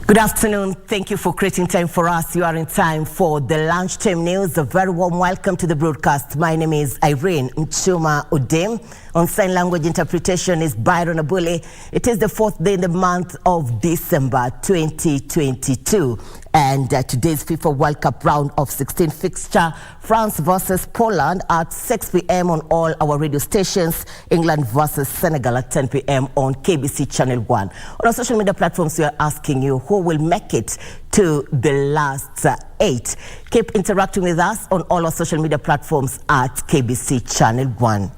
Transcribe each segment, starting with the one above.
Good afternoon. Thank you for creating time for us. You are in time for the Lunchtime News. A very warm welcome to the broadcast. My name is Irene Muchuma. On sign language interpretation is Byron Abuli. It is the fourth day in the month of December 2022. And today's FIFA World Cup round of 16 fixture, France versus Poland at 6 p.m. on all our radio stations, England versus Senegal at 10 p.m. on KBC Channel 1. On our social media platforms, we are asking you who will make it to the last 8. Keep interacting with us on all our social media platforms at KBC Channel 1.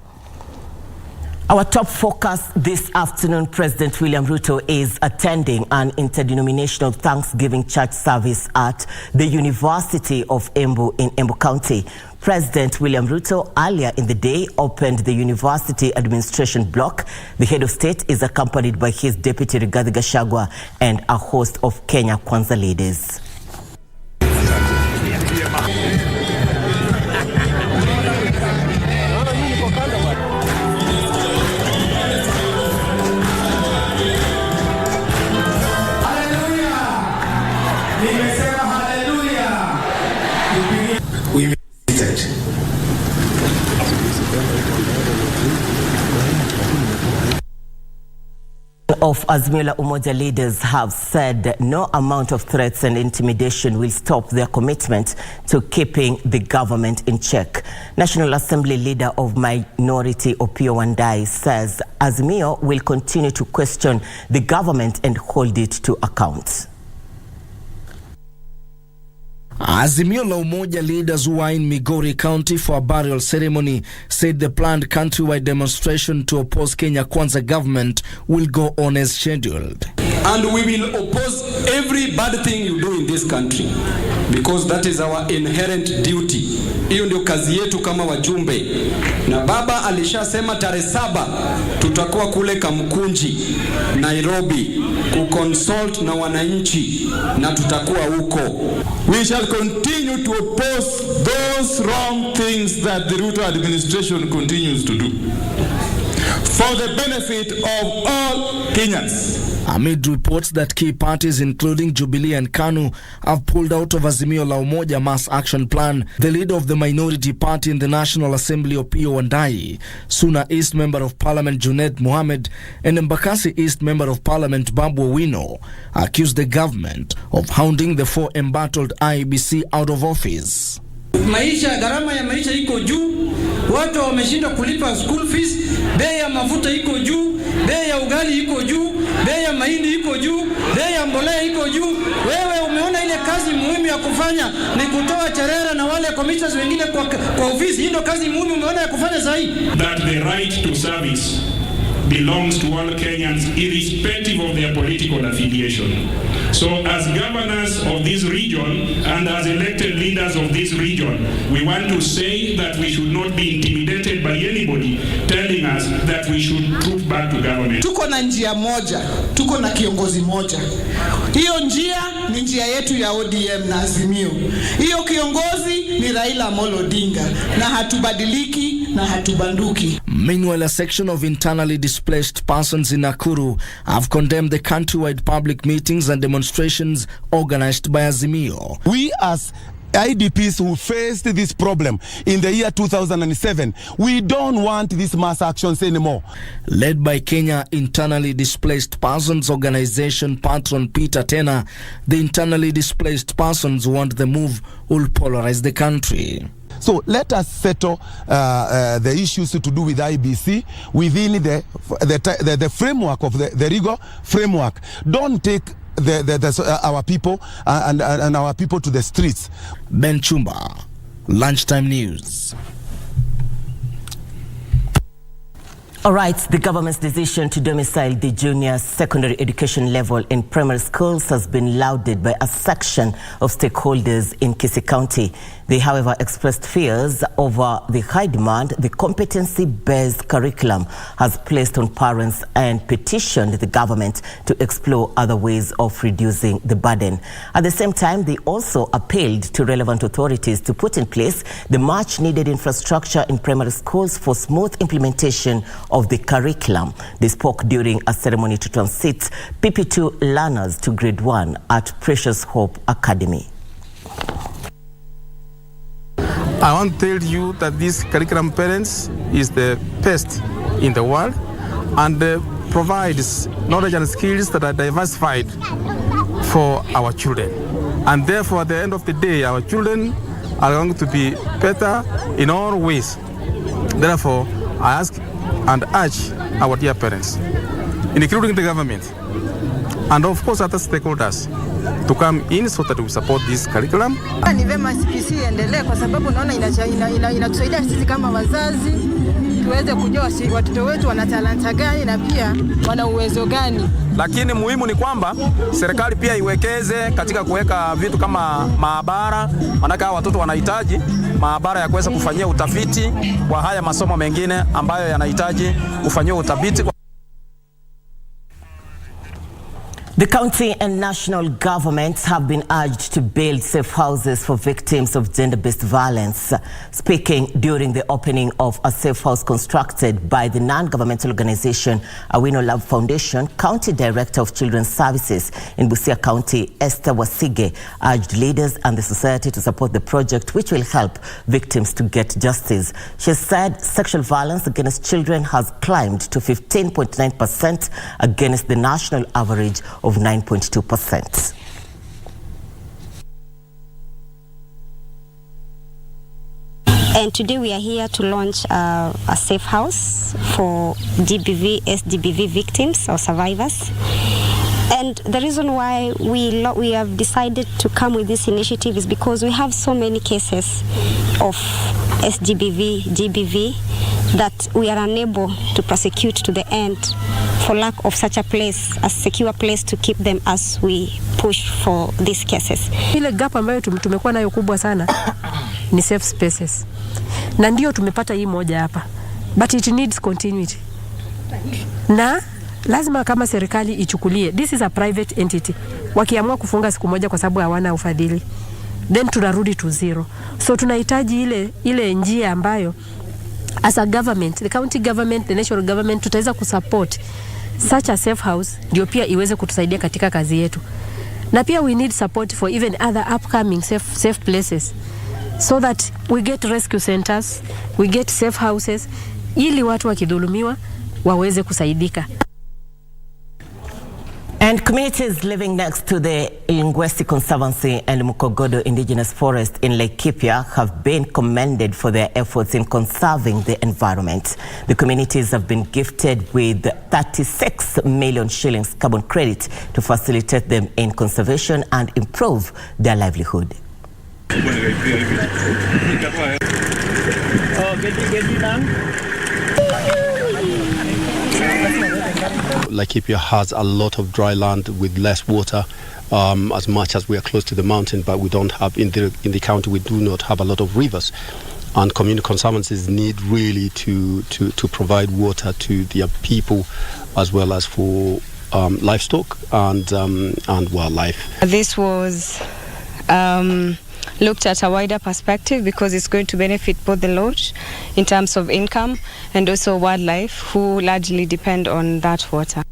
Our top focus this afternoon, President William Ruto is attending an interdenominational Thanksgiving church service at the University of Embu in Embu County. President William Ruto earlier in the day opened the university administration block. The head of state is accompanied by his deputy Rigathi Gachagua and a host of Kenya Kwanza leaders. Of Azimio la Umoja leaders have said no amount of threats and intimidation will stop their commitment to keeping the government in check. National Assembly Leader of Minority Opiyo Wandayi says Azimio will continue to question the government and hold it to account. Azimio la Umoja leaders who are in Migori County for a burial ceremony said the planned countrywide demonstration to oppose Kenya Kwanza government will go on as scheduled. And we will oppose every bad thing you do in this country because that is our inherent duty. Hiyo ndio kazi yetu kama wajumbe. Na baba alishasema tarehe 7 tutakuwa kule Kamkunji, Nairobi, kuconsult na wananchi na tutakuwa huko. We shall continue to oppose those wrong things that the Ruto administration continues to do for the benefit of all Kenyans. Amid reports that key parties including Jubilee and KANU have pulled out of Azimio la Umoja mass action plan, the leader of the minority party in the National Assembly, Opiyo Wandayi, Suna East Member of Parliament Junet Mohamed, and Embakasi East Member of Parliament Babu Owino accused the government of hounding the 4 embattled IEBC out of office. Gharama ya maisha iko juu, watu wameshindwa kulipa school fees, bei ya mafuta iko juu, bei ya ugali iko juu, bei ya mahindi iko juu, bei ya mbolea iko juu. Wewe umeona ile kazi muhimu ya kufanya ni kutoa cherera na wale commissioners wengine kwa ofisi. Hii ndio kazi muhimu umeona ya kufanya zaidi. That the right to service belongs to all Kenyans irrespective of their political affiliation. So as governors of this region and as elected leaders of this region, we want to say that we should not be intimidated by anybody telling us that we should prove back to government. Tuko na njia moja, tuko na kiongozi moja. Hiyo njia ni njia yetu ya ODM na Azimio. Hiyo kiongozi ni Raila Amolo Odinga na hatubadiliki na hatubanduki. Meanwhile, a section of internally displaced persons in Nakuru have condemned the countrywide public meetings and demonstrations organized by Azimio. We as IDPs who faced this problem in the year 2007, we don't want these mass actions anymore. Led by Kenya Internally Displaced Persons Organization patron Peter Tena, the internally displaced persons want the move will polarize the country. So let us settle the issues to do with IBC within the framework of the rigor framework. Don't take our people and our people to the streets. Ben Chumba, Lunchtime News. All right, the government's decision to domicile the junior secondary education level in primary schools has been lauded by a section of stakeholders in Kisii County. They, however, expressed fears over the high demand the competency-based curriculum has placed on parents and petitioned the government to explore other ways of reducing the burden. At the same time, they also appealed to relevant authorities to put in place the much-needed infrastructure in primary schools for smooth implementation of the curriculum. They spoke during a ceremony to transit PP2 learners to grade 1 at Precious Hope Academy. I want to tell you that this curriculum parents is the best in the world and provides knowledge and skills that are diversified for our children. And therefore, at the end of the day, our children are going to be better in all ways. Therefore, I ask and urge our dear parents, including the government, and of course other stakeholders, to come in so that we support this curriculum. Ni vema CBC endelee kwa sababu naona inatusaidia sisi kama wazazi tuweze kujua watoto wetu wana talanta gani na pia wana uwezo gani. Lakini muhimu ni kwamba serikali pia iwekeze katika kuweka vitu kama maabara, maana watoto wanahitaji maabara ya kuweza kufanyia utafiti wa haya masomo mengine ambayo yanahitaji kufanyia utafiti. The county and national governments have been urged to build safe houses for victims of gender-based violence. Speaking during the opening of a safe house constructed by the non-governmental organization Awino Love Foundation, County Director of Children's Services in Busia County, Esther Wasige, urged leaders and the society to support the project, which will help victims to get justice. She said sexual violence against children has climbed to 15.9% against the national average of 9.2%. And today we are here to launch a safe house for SDBV victims or survivors. And the reason why we have decided to come with this initiative is because we have so many cases of SDBV, GBV that we are unable to prosecute to the end for lack of such a place, a secure place to keep them as we push for these cases. Ile gap ambayo tumekuwa nayo kubwa sana ni safe spaces. Na ndio tumepata hii moja hapa. But it needs continuity. Na lazima kama serikali ichukulie. This is a private entity. Wakiamua kufunga siku moja kwa sababu hawana ufadhili, then tunarudi to zero. So tunahitaji ile njia ambayo as a government, the county government, the national government, tutaweza kusupport such a safe house ndio pia iweze kutusaidia katika kazi yetu. Na pia we need support for even other upcoming safe places so that we get rescue centers, we get safe houses ili watu wakidhulumiwa waweze kusaidika. And communities living next to the Ilingwesi Conservancy and Mukogodo Indigenous Forest in Laikipia have been commended for their efforts in conserving the environment. The communities have been gifted with 36 million shillings carbon credit to facilitate them in conservation and improve their livelihood. Laikipia has a lot of dry land with less water, as much as we are close to the mountain, but we don't have in the county we do not have a lot of rivers, and community conservancies need really to provide water to their people as well as for livestock and wildlife. This was looked at a wider perspective because it's going to benefit both the lodge in terms of income and also wildlife who largely depend on that water.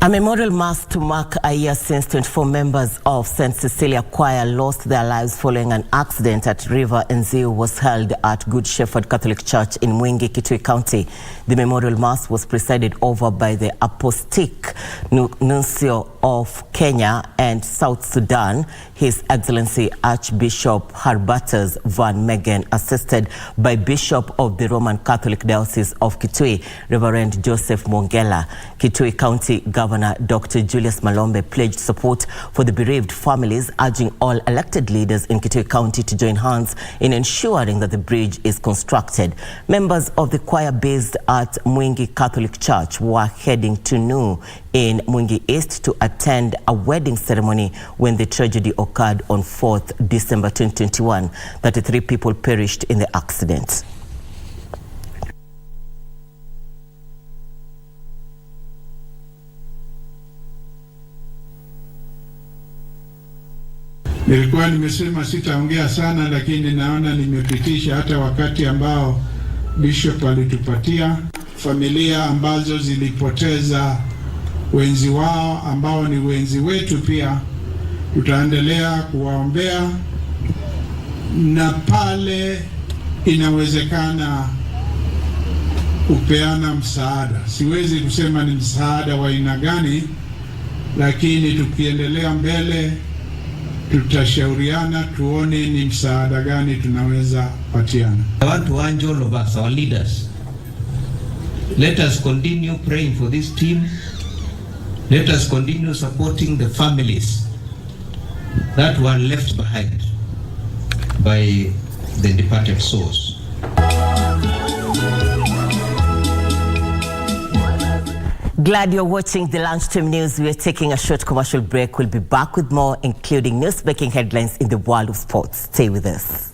A memorial mass to mark a year since 24 members of St. Cecilia Choir lost their lives following an accident at River Nziu was held at Good Shepherd Catholic Church in Mwingi, Kitui County. The memorial mass was presided over by the Apostolic Nuncio of Kenya and South Sudan, His Excellency Archbishop Harbatas Van Megan, assisted by Bishop of the Roman Catholic Diocese of Kitui, Reverend Joseph Mongela. Kitui County Governor Governor Dr. Julius Malombe pledged support for the bereaved families, urging all elected leaders in Kitui County to join hands in ensuring that the bridge is constructed. Members of the choir based at Mwingi Catholic Church were heading to New in Mwingi East to attend a wedding ceremony when the tragedy occurred on 4th December 2021. 33 people perished in the accident. Nilikuwa nimesema sitaongea sana, lakini naona nimepitisha hata wakati ambao Bishop alitupatia. Familia ambazo zilipoteza wenzi wao ambao ni wenzi wetu pia tutaendelea kuwaombea, na pale inawezekana kupeana msaada. Siwezi kusema ni msaada wa aina gani, lakini tukiendelea mbele tutashauriana tuone ni msaada gani tunaweza patiana. I want to urge all of us, our leaders, let us continue praying for this team. Let us continue supporting the families that were left behind by the departed souls. Glad you're watching the Lunchtime News. We are taking a short commercial break. We'll be back with more, including news-making headlines in the world of sports. Stay with us.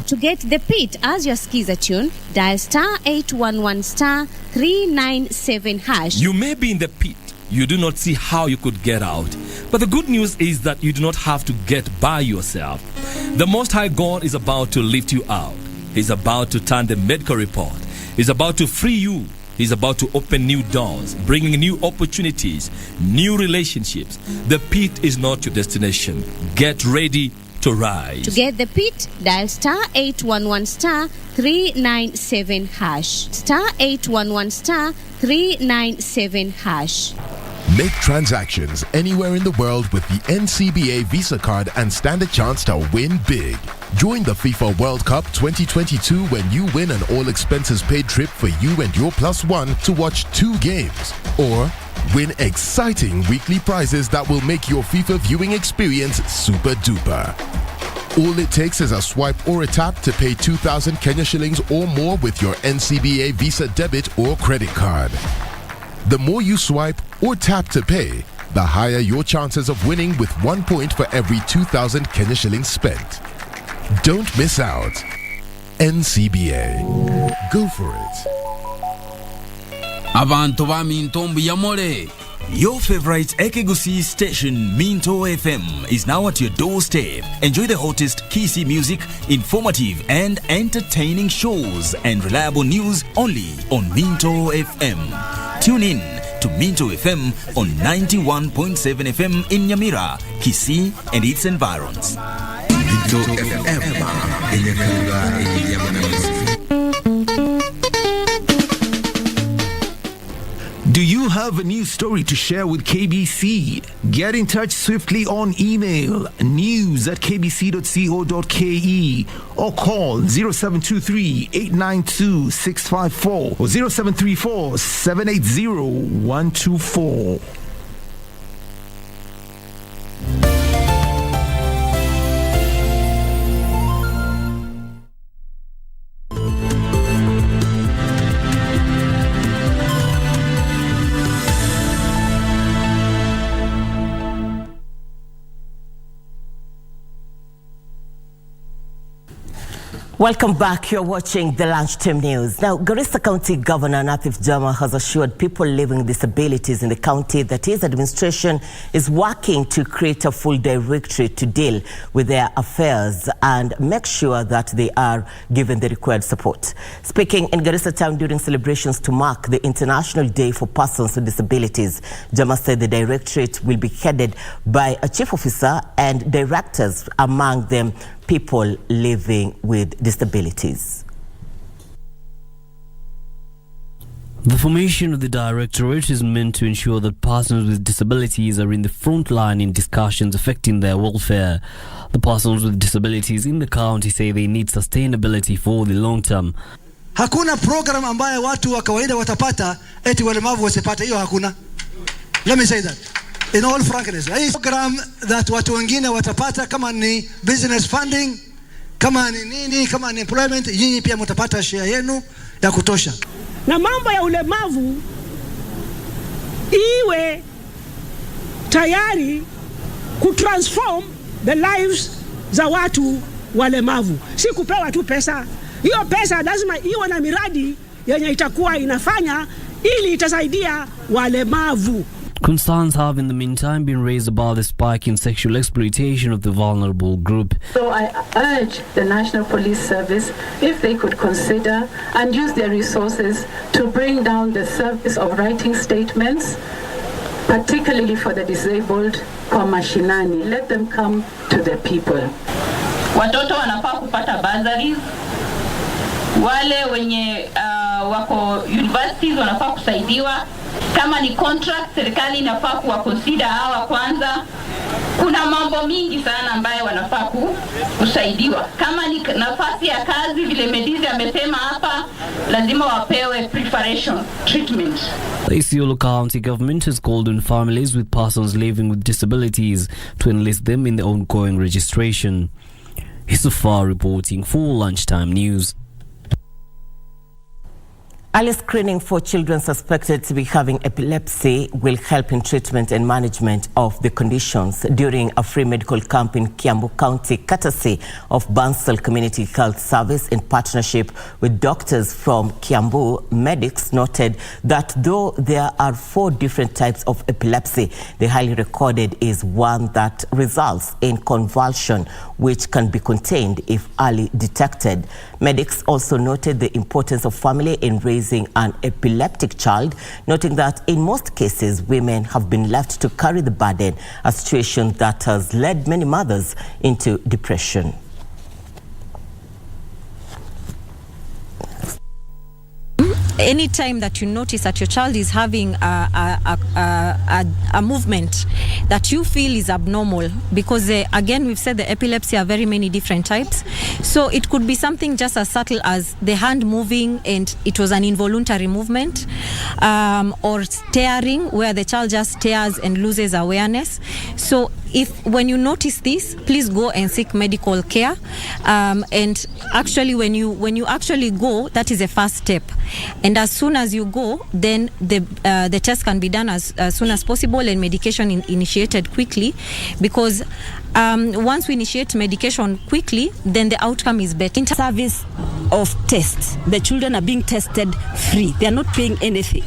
To get the pit as your skis are tuned, dial star 811 star 397 hash. You may be in the pit. You do not see how you could get out. But the good news is that you do not have to get by yourself. The Most High God is about to lift you out. He's about to turn the medical report. He's about to free you. He's about to open new doors, bringing new opportunities, new relationships. The pit is not your destination. Get ready to rise. To get the pit, dial star 811 star 397 hash. Star 811 star 397 hash. Make transactions anywhere in the world with the NCBA Visa card and stand a chance to win big. Join the FIFA World Cup 2022 when you win an all-expenses-paid trip for you and your +1 to watch 2 games. Or win exciting weekly prizes that will make your FIFA viewing experience super duper. All it takes is a swipe or a tap to pay 2,000 Kenya shillings or more with your NCBA Visa debit or credit card. The more you swipe or tap to pay, the higher your chances of winning with 1 point for every 2,000 Kenya shillings spent. Don't miss out. NCBA. Go for it. Abantu ba Minto Mbuyamole. Your favorite Ekegusi station, Minto FM, is now at your doorstep. Enjoy the hottest KC music, informative and entertaining shows, and reliable news only on Minto FM. Tune in to Minto FM on 91.7 FM in Nyamira, Kisii, and its environs. Minto FM. Do you have a news story to share with KBC? Get in touch swiftly on email news@kbc.co.ke or call 0723-892-654 or 0734-780-124. Welcome back. You're watching the Lunchtime News. Now, Garissa County Governor Nathif Jama has assured people living with disabilities in the county that his administration is working to create a full directory to deal with their affairs and make sure that they are given the required support. Speaking in Garissa town during celebrations to mark the International Day for Persons with Disabilities, Jama said the directorate will be headed by a chief officer and directors, among them people living with disabilities. The formation of the Directorate is meant to ensure that persons with disabilities are in the front line in discussions affecting their welfare. The persons with disabilities in the county say they need sustainability for the long term. Hakuna program ambayo watu wa kawaida watapata eti walemavu wasipata, hiyo hakuna. Let me say that in all frankness. Hii program that watu wengine watapata kama ni business funding, kama ni nini, kama ni employment, nyinyi pia mtapata share yenu ya kutosha. Na mambo ya ulemavu iwe tayari kutransform the lives za watu walemavu, si kupewa tu pesa. Hiyo pesa lazima iwe na miradi yenye itakuwa inafanya ili itasaidia walemavu. Concerns have in the meantime been raised about the spike in sexual exploitation of the vulnerable group. So I urge the National Police Service, if they could consider and use their resources to bring down the service of writing statements, particularly for the disabled, kwa mashinani. Let them come to the people. Watoto wanafaa kupata bursaries. Wale wenye wako universities wanafaa kusaidiwa. Kama ni contract, serikali inafaa kuwa consider hawa kwanza. Kuna mambo mingi sana ambayo wanafaa kusaidiwa. Kama ni nafasi ya kazi, vile Medizi amesema hapa, lazima wapewe preparation treatment. The Isiolo County government has called on families with persons living with disabilities to enlist them in the ongoing registration. Hisafar reporting for Lunchtime News. Early screening for children suspected to be having epilepsy will help in treatment and management of the conditions. During a free medical camp in Kiambu County, courtesy of Bansal Community Health Service in partnership with doctors from Kiambu, medics noted that though there are 4 different types of epilepsy, the highly recorded is one that results in convulsion, which can be contained if early detected. Medics also noted the importance of family in raising an epileptic child, noting that in most cases women have been left to carry the burden, a situation that has led many mothers into depression. Any time that you notice that your child is having a movement that you feel is abnormal, because again we've said the epilepsy are very many different types, so it could be something just as subtle as the hand moving and it was an involuntary movement, or staring where the child just stares and loses awareness. So when you notice this, please go and seek medical care, and actually when you actually go, that is a first step. And as soon as you go, then the test can be done as soon as possible and medication initiated quickly, because once we initiate medication quickly, then the outcome is better. In service of tests, the children are being tested free. They are not paying anything.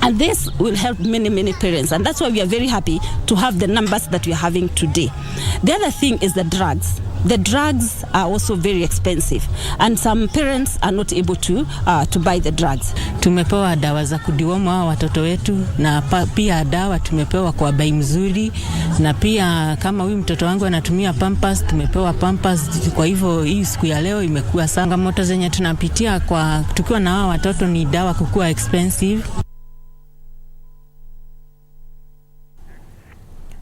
And this will help many, many parents. And that's why we are very happy to have the numbers that we are having today. The other thing is the drugs. The drugs are also very expensive, and some parents are not able to buy the drugs. Tumepewa dawa za kudiwoma watoto wetu, na pia dawa tumepewa kwa bei mzuri, na pia kama huyu mtoto wangu anatumia pampers, tumepewa pampers. Kwa hivyo hii siku ya leo imekuwa sana. Changamoto zenye tunapitia kwa tukiwa na hawa watoto ni dawa kukua expensive.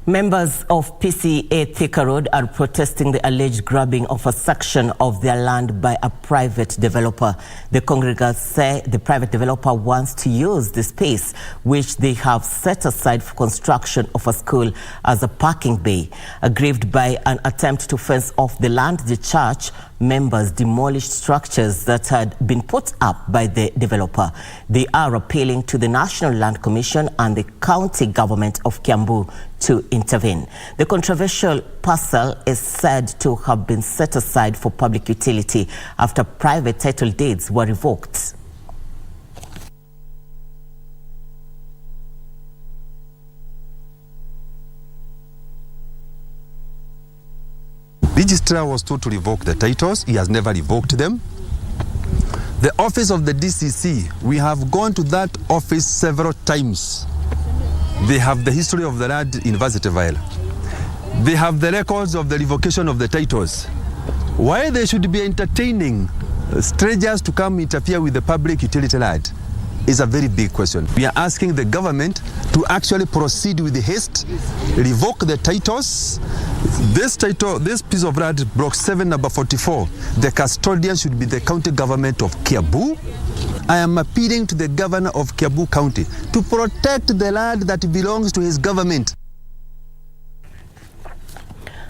Members of PCA Thika Road are protesting the alleged grabbing of a section of their land by a private developer. The congregants say the private developer wants to use the space which they have set aside for construction of a school as a parking bay. Aggrieved by an attempt to fence off the land, the church members demolished structures that had been put up by the developer. They are appealing to the National Land Commission and the county government of Kiambu to intervene. The controversial parcel is said to have been set aside for public utility after private title deeds were revoked. Registrar was told to revoke the titles. He has never revoked them. The office of the DCC, we have gone to that office several times. They have the history of the land in Varsity-Vile. They have the records of the revocation of the titles. Why they should be entertaining strangers to come interfere with the public utility land? is a very big question. We are asking the government to actually proceed with the haste, revoke the titles. This piece of land, block 7, number 44, the custodian should be the county government of Kiambu. I am appealing to the governor of Kiambu County to protect the land that belongs to his government.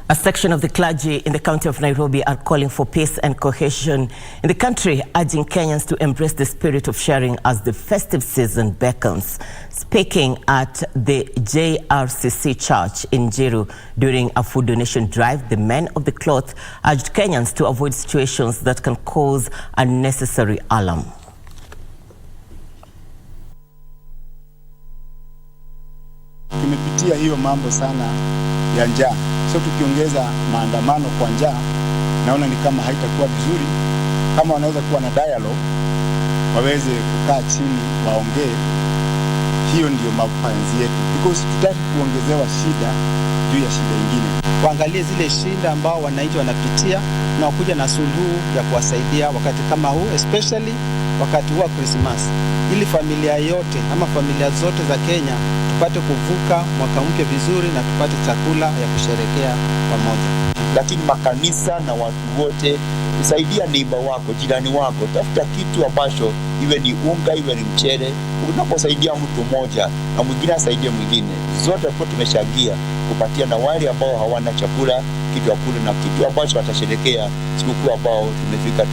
A section of the clergy in the county of Nairobi are calling for peace and cohesion in the country, urging Kenyans to embrace the spirit of sharing as the festive season beckons. Speaking at the JRCC Church in Jiru during a food donation drive, the men of the cloth urged Kenyans to avoid situations that can cause unnecessary alarm. Tumepitia hiyo mambo sana ya njaa. So tukiongeza maandamano kwa njaa, naona ni kama haitakuwa vizuri. Kama wanaweza kuwa na dialogue, waweze kukaa chini waongee. Hiyo ndio mapenzi yetu, because tutaki kuongezewa shida juu ya shida nyingine. Kuangalia zile shida ambao wananchi wanapitia na kuja na suluhu ya kuwasaidia wakati kama huu, especially wakati wa Christmas, ili familia yote ama familia zote za Kenya tupate kuvuka mwaka mpya vizuri na tupate chakula ya kusherekea pamoja. Lakini makanisa na watu wote, usaidia neighbor wako, jirani wako, tafuta kitu ambacho iwe ni unga, iwe ni mchele. Unaposaidia mtu mmoja na mwingine asaidie mwingine, zote kwa tumeshagia kupatia na wale ambao hawana chakula kitu ya kula na kitu ambacho watasherekea sikukuu ambao tumefika.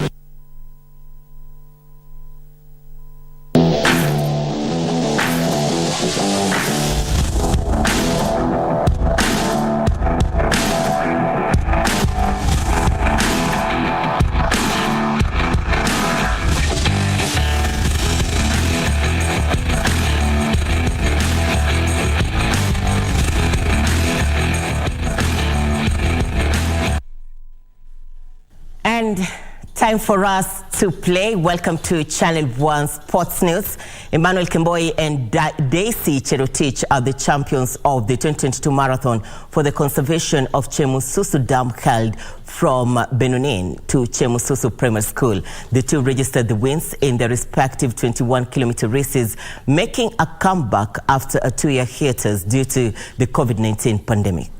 And time for us to play. Welcome to Channel 1 Sports News. Emmanuel Kemboi and Daisy Cherotich are the champions of the 2022 marathon for the conservation of Chemususu Dam, held from Benunin to Chemususu Primary School. The two registered the wins in their respective 21-kilometer races, making a comeback after a 2-year hiatus due to the COVID-19 pandemic.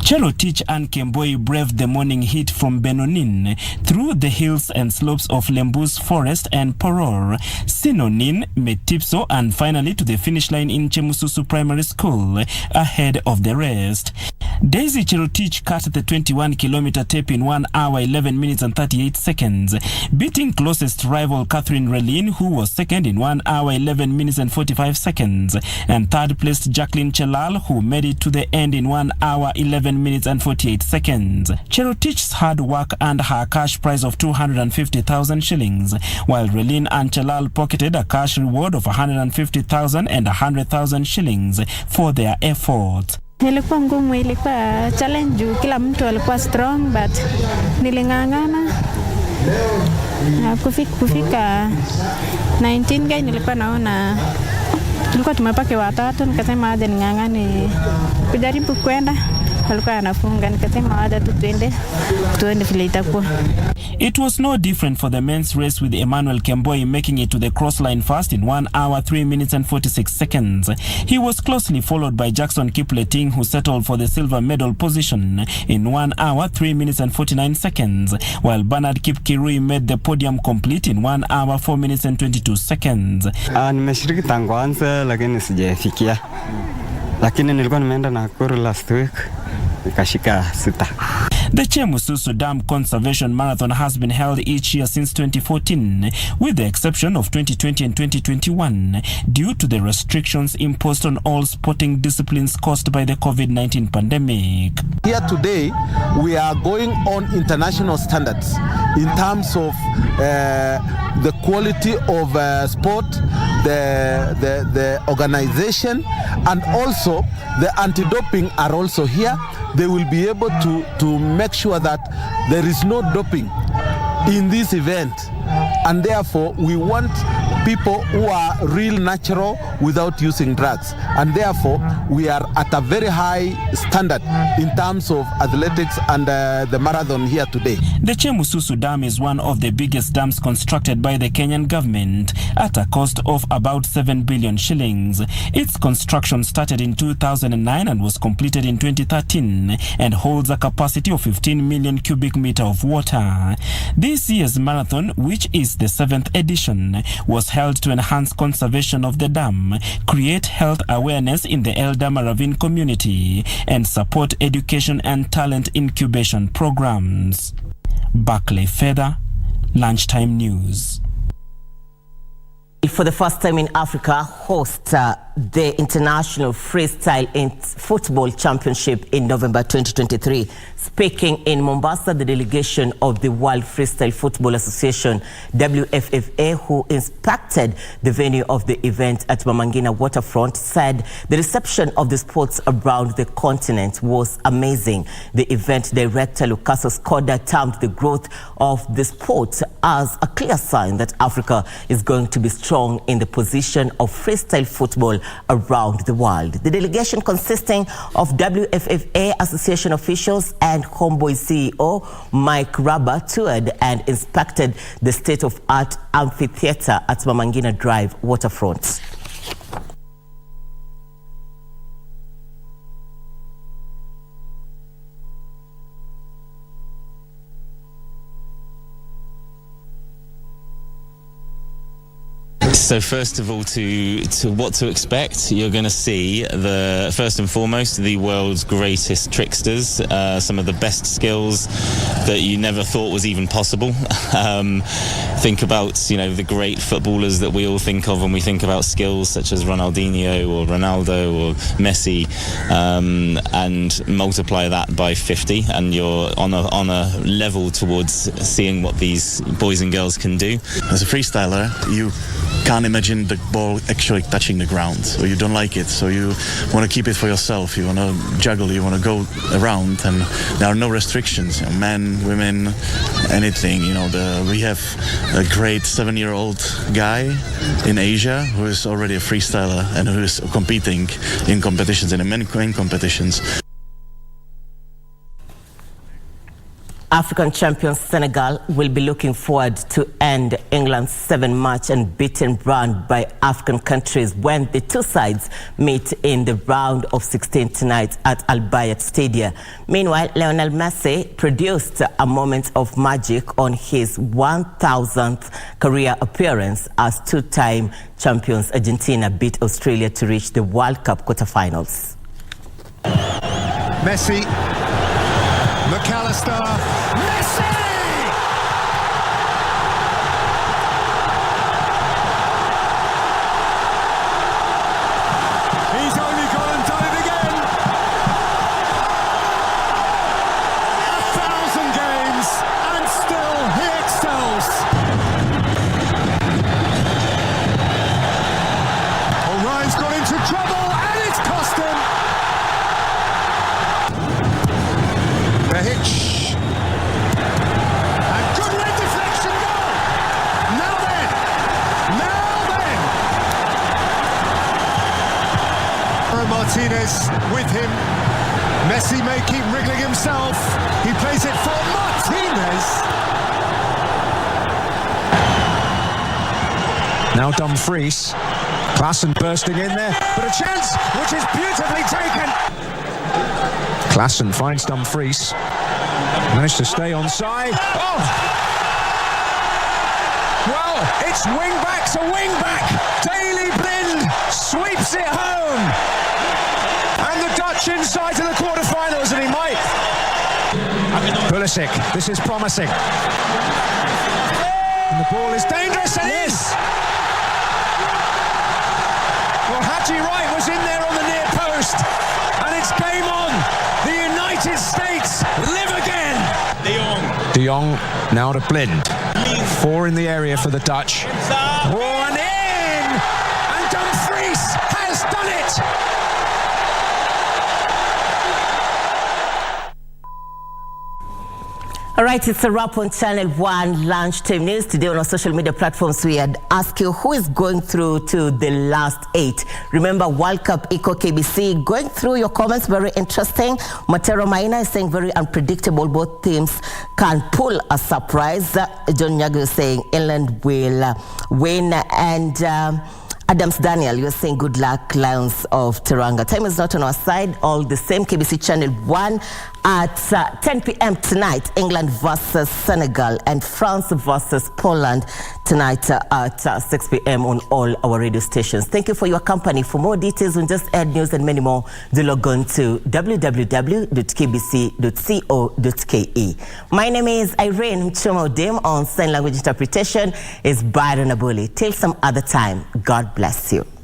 Cherotich and Kemboi braved the morning heat from Benonin through the hills and slopes of Lembu's Forest and Poror, Sinonin, Metipso, and finally to the finish line in Chemususu Primary School, ahead of the rest. Daisy Cherotich cut the 21-kilometer tape in 1 hour, 11 minutes and 38 seconds, beating closest rival Catherine Relin, who was second in 1 hour, 11 minutes and 45 seconds, and third-placed Jacqueline Chelal, who made it to the end in 1 hour, 11 minutes and 48 seconds. Cherotich's hard work earned her a cash prize of 250,000 shillings, while Relin and Chelal pocketed a cash reward of 150,000 and 100,000 shillings for their efforts. Ilikuwa ngumu, ilikuwa challenge juu kila mtu alikuwa strong, but nilingangana na kufika 19 guy. Nilikuwa naona tulikuwa tumepake watatu, nikasema aje ningangane kujaribu kwenda. Walikuwa anafunga, nikasema aje tuende vile itakuwa. It was no different for the men's race, with Emmanuel Kemboi making it to the cross line first in 1 hour, 3 minutes and 46 seconds. He was closely followed by Jackson Kipleting, who settled for the silver medal position in 1 hour, 3 minutes and 49 seconds, while Bernard Kipkirui made the podium complete in 1 hour, 4 minutes and 22 seconds. Nimeshiriki tangu anza lakini sijafikia. Lakini nilikuwa nimeenda Nakuru last week. Nikashika sita. The Chemususu Dam Conservation Marathon has been held each year since 2014, with the exception of 2020 and 2021, due to the restrictions imposed on all sporting disciplines caused by the COVID-19 pandemic. Here today, we are going on international standards in terms of the quality of sport, the organization, and also the anti-doping are also here. They will be able to make sure that there is no doping in this event, and therefore we want people who are real natural without using drugs. And therefore, we are at a very high standard in terms of athletics and the marathon here today. The Chemususu Dam is one of the biggest dams constructed by the Kenyan government at a cost of about 7 billion shillings. Its construction started in 2009 and was completed in 2013 and holds a capacity of 15 million cubic meter of water. This year's marathon, which is the 7th edition, was held to enhance conservation of the dam, create health awareness in the Eldama Ravine community, and support education and talent incubation programs. Barclay Feather, Lunchtime News. For the first time in Africa, host the International Freestyle Football Championship in November 2023. Speaking in Mombasa, the delegation of the World Freestyle Football Association, WFFA, who inspected the venue of the event at Mamangina Waterfront, said the reception of the sports around the continent was amazing. The event director, Lucaso Skoda, termed the growth of the sport as a clear sign that Africa is going to be strong in the position of freestyle football around the world. The delegation, consisting of WFFA association officials and Homeboy CEO Mike Rubber, toured and inspected the state-of-art amphitheater at Mamangina Drive waterfront. So first of all, to what to expect, you're going to see first and foremost the world's greatest tricksters, some of the best skills that you never thought was even possible. Think about the great footballers that we all think of when we think about skills, such as Ronaldinho or Ronaldo or Messi, and multiply that by 50, and you're on a level towards seeing what these boys and girls can do. As a freestyler, you can't imagine the ball actually touching the ground, or you don't like it, so you want to keep it for yourself. You want to juggle, you want to go around, and there are no restrictions, men, women, anything. We have a great 7-year-old guy in Asia who is already a freestyler and who is competing in competitions, in many competitions. African champions Senegal will be looking forward to end England's 7-match unbeaten run by African countries when the two sides meet in the round of 16 tonight at Al Bayat Stadium. Meanwhile, Lionel Messi produced a moment of magic on his 1,000th career appearance as two-time champions Argentina beat Australia to reach the World Cup quarterfinals. Messi, McAllister, Messi! He's only gone and done it again. 1,000 games and still he excels. Orion's got into trouble and it's cost him. The hitch. And good leg deflection goal. Now then. Martinez with him. Messi may keep wriggling himself. He plays it for Martinez. Now Dumfries. Klaassen bursting in there, but a chance which is beautifully taken. Klaassen finds Dumfries. Managed to stay onside. Oh! Well, it's wing-back to wing-back. Daley Blind sweeps it home. And the Dutch inside to the quarterfinals, and he might. Pulisic, this is promising. And the ball is dangerous, and it is. Well, Haji Wright was in there on the near post, and it's game on. The United States live again. De Jong now to Blind. 4 in the area for the Dutch. Drawn in, and Dumfries has done it. All right, it's a wrap on Channel 1 Lunchtime News. Today on our social media platforms, we had asked you who is going through to the last 8. Remember, World Cup Eco KBC. Going through your comments, very interesting. Matero Maina is saying very unpredictable. Both teams can pull a surprise. John Nyago is saying England will win. And Adams Daniel, you're saying good luck, Lions of Teranga. Time is not on our side. All the same, KBC Channel 1 at 10 p.m. tonight. England versus Senegal and France versus Poland tonight at 6 p.m. on all our radio stations. Thank you for your company. For more details on Just Add News and many more, do log on to www.kbc.co.ke. My name is Irene. Muchuma on sign language interpretation is Byron Abuli. Till some other time, God bless you.